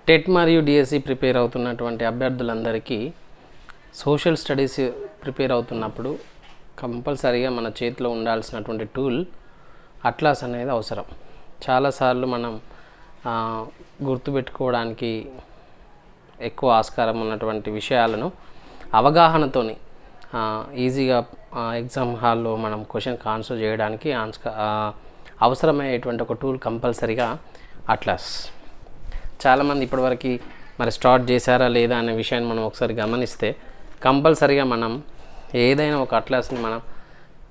TET మరియు DSC prepare అవుతున్నటువంటి అభ్యర్థులందరికీ social studies prepare అవుతున్నప్పుడు కంపల్సరీగా మన చేతిలో ఉండాల్సినటువంటి టూల్ అట్లాస్ అనేది అవసరం. చాలాసార్లు మనం గుర్తుపెట్టుకోవడానికి ఎక్కువ ఆస్కారం ఉన్నటువంటి విషయాలను అవగాహనతోని ఈజీగా ఎగ్జామ్ హాల్లో మనం క్వశ్చన్కి ఆన్సర్ చేయడానికి అవసరమయ్యేటువంటి ఒక టూల్ కంపల్సరీగా అట్లాస్. చాలామంది ఇప్పటివరకు మరి స్టార్ట్ చేశారా లేదా అనే విషయాన్ని మనం ఒకసారి గమనిస్తే కంపల్సరీగా మనం ఏదైనా ఒక అట్లాస్ని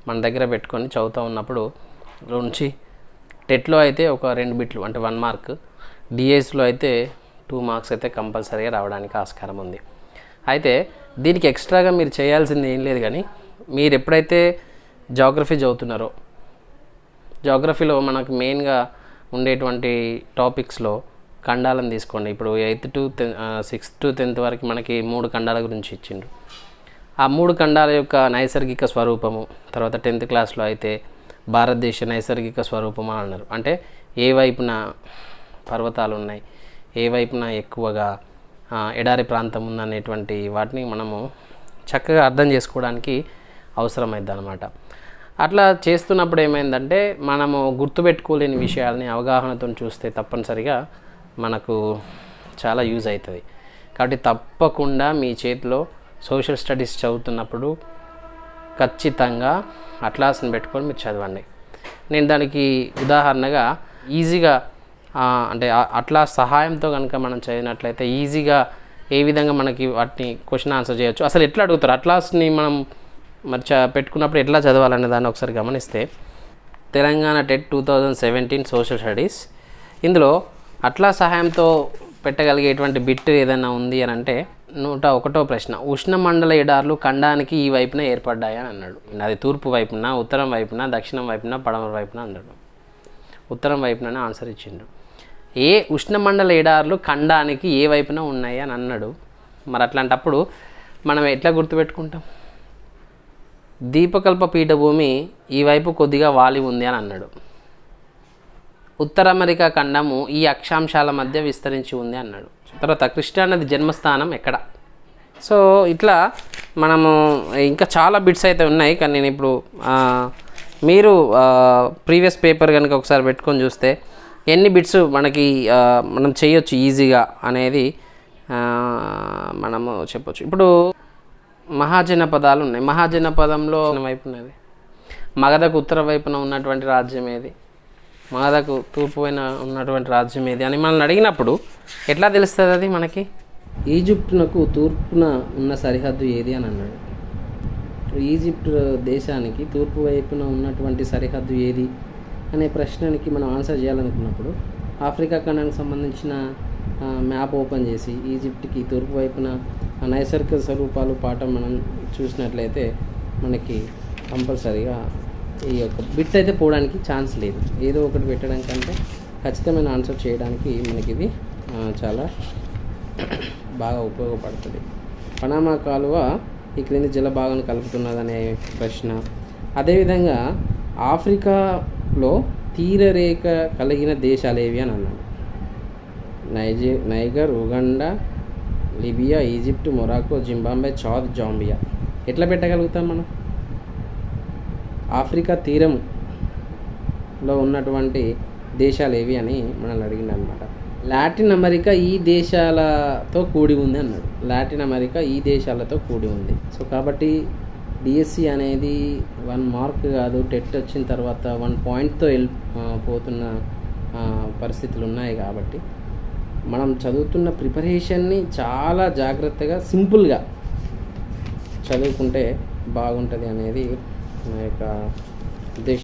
మన దగ్గర పెట్టుకొని చదువుతూ ఉన్నప్పుడు నుంచి టెట్లో అయితే ఒక 2 బిట్లు అంటే 1 మార్క్, డిఎస్లో అయితే 2 మార్క్స్ అయితే కంపల్సరీగా రావడానికి ఆస్కారం ఉంది. అయితే దీనికి ఎక్స్ట్రాగా మీరు చేయాల్సింది ఏం లేదు, కానీ మీరు ఎప్పుడైతే జాగ్రఫీ చదువుతున్నారో జాగ్రఫీలో మనకు మెయిన్గా ఉండేటువంటి టాపిక్స్లో ఖండాలను తీసుకోండి. ఇప్పుడు 6th to 10th వరకు మనకి 3 ఖండాల గురించి ఇచ్చిండ్రు. ఆ 3 ఖండాల యొక్క నైసర్గిక స్వరూపము, తర్వాత 10th క్లాస్లో అయితే భారతదేశ నైసర్గిక స్వరూపం అని అన్నారు. అంటే ఏ వైపున పర్వతాలు ఉన్నాయి, ఏ వైపున ఎక్కువగా ఎడారి ప్రాంతం ఉందనేటువంటి వాటిని మనము చక్కగా అర్థం చేసుకోవడానికి అవసరమైంది అన్నమాట. అట్లా చేస్తున్నప్పుడు ఏమైందంటే మనము గుర్తుపెట్టుకోలేని విషయాలని అవగాహనతో చూస్తే తప్పనిసరిగా మనకు చాలా యూజ్ అవుతుంది. కాబట్టి తప్పకుండా మీ చేతిలో సోషల్ స్టడీస్ చదువుతున్నప్పుడు ఖచ్చితంగా అట్లాస్ని పెట్టుకొని మీరు చదవండి. నేను దానికి ఉదాహరణగా ఈజీగా అంటే అట్లాస్ సహాయంతో కనుక మనం చదివినట్లయితే ఈజీగా ఏ విధంగా మనకి వాటిని క్వశ్చన్ ఆన్సర్ చేయొచ్చు, అసలు ఎట్లా అడుగుతారు, అట్లాస్ని మనం మరి పెట్టుకున్నప్పుడు ఎట్లా చదవాలనే దాన్ని ఒకసారి గమనిస్తే తెలంగాణ టెట్ 2017 సోషల్ స్టడీస్, ఇందులో అట్లాస్ సహాయంతో పెట్టగలిగేటువంటి బిట్ ఏదైనా ఉంది అని అంటే 101వ ప్రశ్న, ఉష్ణమండల ఎడార్లు ఖండానికి ఈ వైపున ఏర్పడ్డాయి అని అన్నాడు. అది తూర్పు వైపున, ఉత్తరం వైపున, దక్షిణం వైపున, పడమర వైపున అన్నాడు. ఉత్తరం వైపుననే ఆన్సర్ ఇచ్చిండు. ఏ ఉష్ణమండల ఎడార్లు ఖండానికి ఏ వైపున ఉన్నాయి అని అన్నాడు. మరి అట్లాంటప్పుడు మనం ఎట్లా గుర్తుపెట్టుకుంటాం? దీపకల్ప పీఠభూమి ఈ వైపు కొద్దిగా వాలి ఉంది అని అన్నాడు. ఉత్తర అమెరికా ఖండము ఈ అక్షాంశాల మధ్య విస్తరించి ఉంది అన్నాడు. తర్వాత కృష్ణానది జన్మస్థానం ఎక్కడ? సో ఇట్లా మనము ఇంకా చాలా బిట్స్ అయితే ఉన్నాయి, కానీ నేను ఇప్పుడు మీరు ప్రీవియస్ పేపర్ కనుక ఒకసారి పెట్టుకొని చూస్తే ఎన్ని బిట్స్ మనం చేయొచ్చు ఈజీగా అనేది మనము చెప్పొచ్చు. ఇప్పుడు మహాజనపదాలు ఉన్నాయి. మహాజనపదంలో వైపు ఉన్నది మగధకు ఉత్తర వైపున ఉన్నటువంటి రాజ్యం ఏది, మగధకు తూర్పు వైపున ఉన్నటువంటి రాజ్యం ఏది అని మనల్ని అడిగినప్పుడు ఎట్లా తెలుస్తుంది అది మనకి? ఈజిప్టునకు తూర్పున ఉన్న సరిహద్దు ఏది అని అన్నాడు. ఈజిప్ట్ దేశానికి తూర్పు వైపున ఉన్నటువంటి సరిహద్దు ఏది అనే ప్రశ్నకి మనం ఆన్సర్ చేయాలనుకున్నప్పుడు ఆఫ్రికా ఖండానికి సంబంధించిన మ్యాప్ ఓపెన్ చేసి ఈజిప్ట్కి తూర్పు వైపున నైసర్గిక స్వరూపాలు పాఠం మనం చూసినట్లయితే మనకి కంపల్సరీగా ఈ యొక్క బిట్ అయితే పోవడానికి ఛాన్స్ లేదు. ఏదో ఒకటి పెట్టడం కంటే ఖచ్చితమైన ఆన్సర్ చేయడానికి మనకి ఇది చాలా బాగా ఉపయోగపడుతుంది. పనామా కాలువ ఈ క్రింది జలభాగాన్ని కలుపుతున్నదనే ప్రశ్న. అదేవిధంగా ఆఫ్రికాలో తీరరేఖ కలిగిన దేశాలు ఏవి అని అన్నాడు. Niger, Uganda, Libya, Egypt, Morocco, Zimbabwe, Chad, Zambia. ఎట్లా పెట్టగలుగుతాం మనం? ఆఫ్రికా తీరంలో ఉన్నటువంటి దేశాలు ఏవి అని మనల్ని అడిగింది అనమాట. లాటిన్ అమెరికా ఈ దేశాలతో కూడి ఉంది అన్నాడు. లాటిన్ అమెరికా ఈ దేశాలతో కూడి ఉంది. సో కాబట్టి డిఎస్సి అనేది 1 మార్క్ కాదు, టెట్ వచ్చిన తర్వాత 1 పాయింట్తో పోతున్న పరిస్థితులు ఉన్నాయి. కాబట్టి మనం చదువుతున్న ప్రిపరేషన్ని చాలా జాగ్రత్తగా సింపుల్గా చదువుకుంటే బాగుంటుంది అనేది నా యొక్క ఉద్దేశం.